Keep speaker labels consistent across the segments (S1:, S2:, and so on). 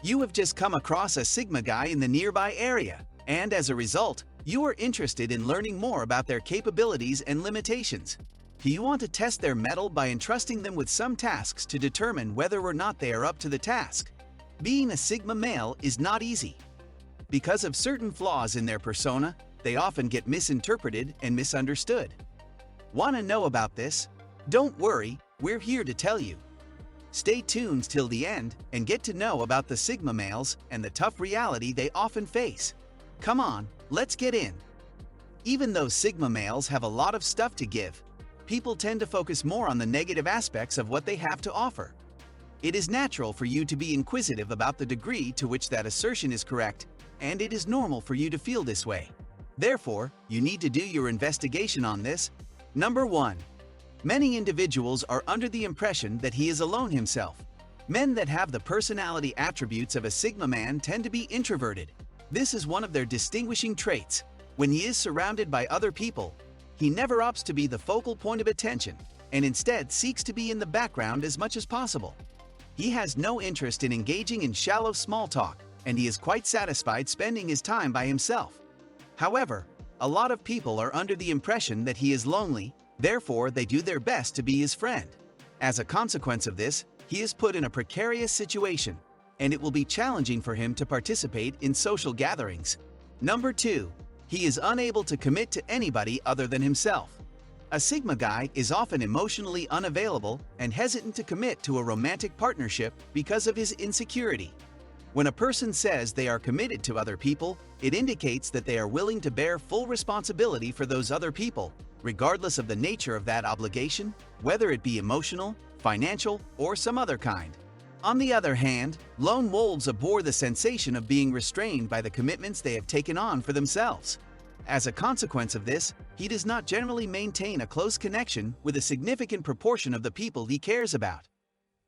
S1: You have just come across a Sigma guy in the nearby area, and as a result, you are interested in learning more about their capabilities and limitations. You want to test their mettle by entrusting them with some tasks to determine whether or not they are up to the task. Being a Sigma male is not easy. Because of certain flaws in their persona, they often get misinterpreted and misunderstood. Want to know about this? Don't worry, we're here to tell you. Stay tuned till the end and get to know about the Sigma males and the tough reality they often face. Come on, let's get in. Even though Sigma males have a lot of stuff to give, people tend to focus more on the negative aspects of what they have to offer. It is natural for you to be inquisitive about the degree to which that assertion is correct, and it is normal for you to feel this way. Therefore, you need to do your investigation on this. Number 1. Many individuals are under the impression that he is alone himself. Men that have the personality attributes of a Sigma man tend to be introverted. This is one of their distinguishing traits. When he is surrounded by other people, he never opts to be the focal point of attention, and instead seeks to be in the background as much as possible. He has no interest in engaging in shallow small talk, and he is quite satisfied spending his time by himself. However, a lot of people are under the impression that he is lonely, therefore they do their best to be his friend. As a consequence of this, he is put in a precarious situation, and it will be challenging for him to participate in social gatherings. Number 2. He is unable to commit to anybody other than himself. A Sigma guy is often emotionally unavailable and hesitant to commit to a romantic partnership because of his insecurity. When a person says they are committed to other people, it indicates that they are willing to bear full responsibility for those other people, regardless of the nature of that obligation, whether it be emotional, financial, or some other kind. On the other hand, lone wolves abhor the sensation of being restrained by the commitments they have taken on for themselves. As a consequence of this, he does not generally maintain a close connection with a significant proportion of the people he cares about.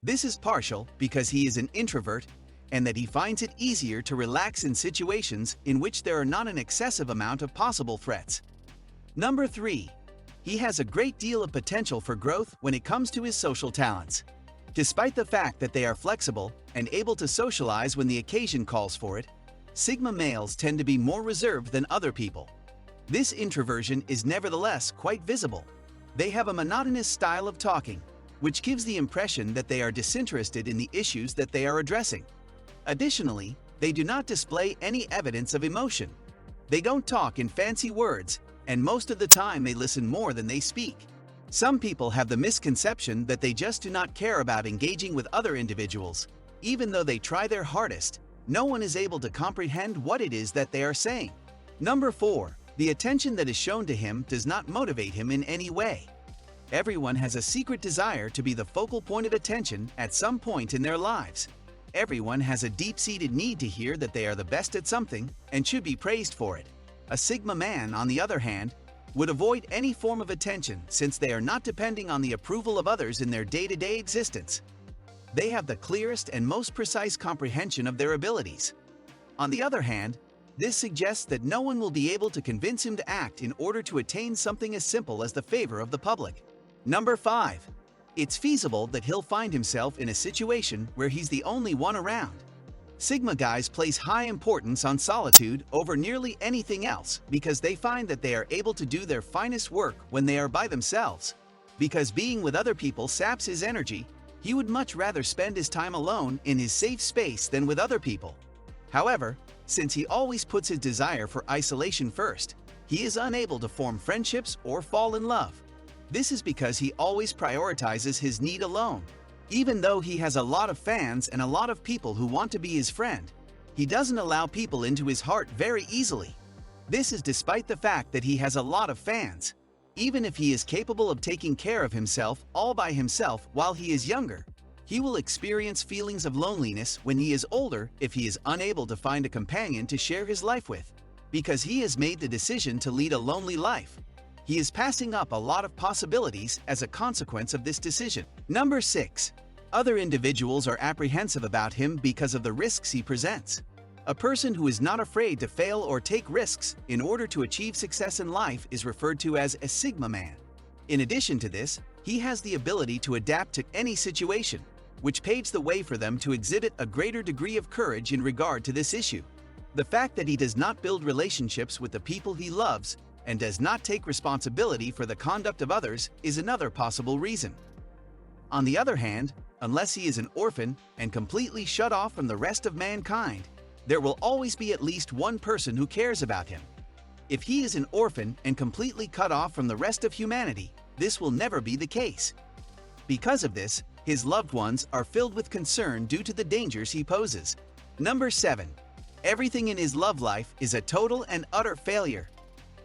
S1: This is partial because he is an introvert and that he finds it easier to relax in situations in which there are not an excessive amount of possible threats. Number 3. He has a great deal of potential for growth when it comes to his social talents. Despite the fact that they are flexible and able to socialize when the occasion calls for it, Sigma males tend to be more reserved than other people. This introversion is nevertheless quite visible. They have a monotonous style of talking, which gives the impression that they are disinterested in the issues that they are addressing. Additionally, they do not display any evidence of emotion. They don't talk in fancy words, and most of the time they listen more than they speak. Some people have the misconception that they just do not care about engaging with other individuals. Even though they try their hardest, no one is able to comprehend what it is that they are saying. Number 4. The attention that is shown to him does not motivate him in any way. Everyone has a secret desire to be the focal point of attention at some point in their lives. Everyone has a deep-seated need to hear that they are the best at something and should be praised for it. A Sigma man, on the other hand, would avoid any form of attention since they are not depending on the approval of others in their day-to-day existence. They have the clearest and most precise comprehension of their abilities. On the other hand, this suggests that no one will be able to convince him to act in order to attain something as simple as the favor of the public. Number 5. It's feasible that he'll find himself in a situation where he's the only one around. Sigma guys place high importance on solitude over nearly anything else because they find that they are able to do their finest work when they are by themselves. Because being with other people saps his energy, he would much rather spend his time alone in his safe space than with other people. However, since he always puts his desire for isolation first, he is unable to form friendships or fall in love. This is because he always prioritizes his need alone. Even though he has a lot of fans and a lot of people who want to be his friend, he doesn't allow people into his heart very easily. This is despite the fact that he has a lot of fans. Even if he is capable of taking care of himself all by himself while he is younger, he will experience feelings of loneliness when he is older if he is unable to find a companion to share his life with. Because he has made the decision to lead a lonely life, he is passing up a lot of possibilities as a consequence of this decision. Number 6. Other individuals are apprehensive about him because of the risks he presents. A person who is not afraid to fail or take risks in order to achieve success in life is referred to as a Sigma man. In addition to this, he has the ability to adapt to any situation. which paves the way for them to exhibit a greater degree of courage in regard to this issue. The fact that he does not build relationships with the people he loves and does not take responsibility for the conduct of others is another possible reason. On the other hand, unless he is an orphan and completely shut off from the rest of mankind, there will always be at least one person who cares about him. If he is an orphan and completely cut off from the rest of humanity, this will never be the case. Because of this, his loved ones are filled with concern due to the dangers he poses. Number 7. Everything in his love life is a total and utter failure.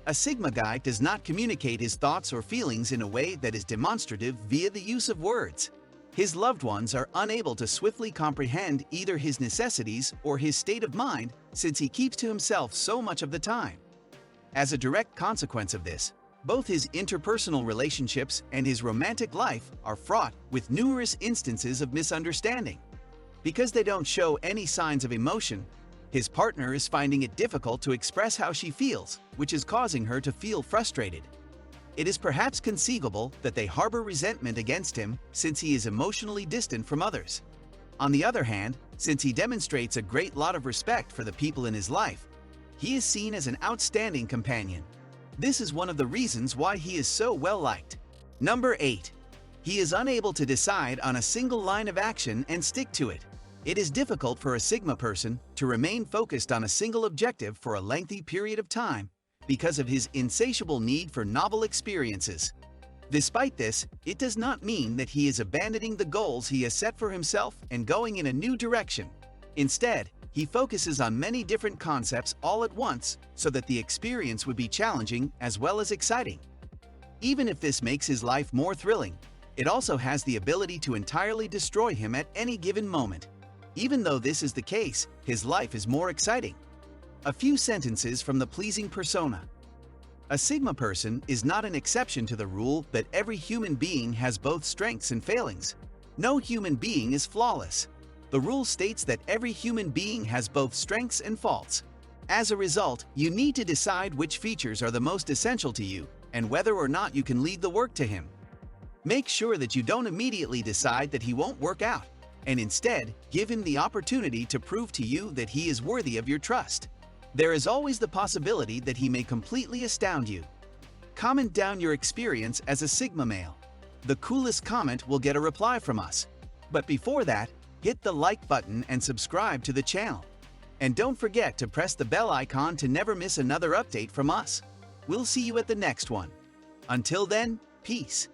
S1: A Sigma guy does not communicate his thoughts or feelings in a way that is demonstrative via the use of words. His loved ones are unable to swiftly comprehend either his necessities or his state of mind since he keeps to himself so much of the time. As a direct consequence of this, both his interpersonal relationships and his romantic life are fraught with numerous instances of misunderstanding. Because they don't show any signs of emotion, his partner is finding it difficult to express how she feels, which is causing her to feel frustrated. It is perhaps conceivable that they harbor resentment against him since he is emotionally distant from others. On the other hand, since he demonstrates a great lot of respect for the people in his life, he is seen as an outstanding companion. This is one of the reasons why he is so well liked. Number 8. He is unable to decide on a single line of action and stick to it. It is difficult for a Sigma person to remain focused on a single objective for a lengthy period of time because of his insatiable need for novel experiences. Despite this, it does not mean that he is abandoning the goals he has set for himself and going in a new direction. Instead, he focuses on many different concepts all at once so that the experience would be challenging as well as exciting. Even if this makes his life more thrilling, it also has the ability to entirely destroy him at any given moment. Even though this is the case, his life is more exciting. A few sentences from the pleasing persona. A Sigma person is not an exception to the rule that every human being has both strengths and failings. No human being is flawless. The rule states that every human being has both strengths and faults. As a result, you need to decide which features are the most essential to you and whether or not you can leave the work to him. Make sure that you don't immediately decide that he won't work out, and instead give him the opportunity to prove to you that he is worthy of your trust. There is always the possibility that he may completely astound you. Comment down your experience as a Sigma male. The coolest comment will get a reply from us. But before that, hit the like button and subscribe to the channel. And don't forget to press the bell icon to never miss another update from us. We'll see you at the next one. Until then, peace.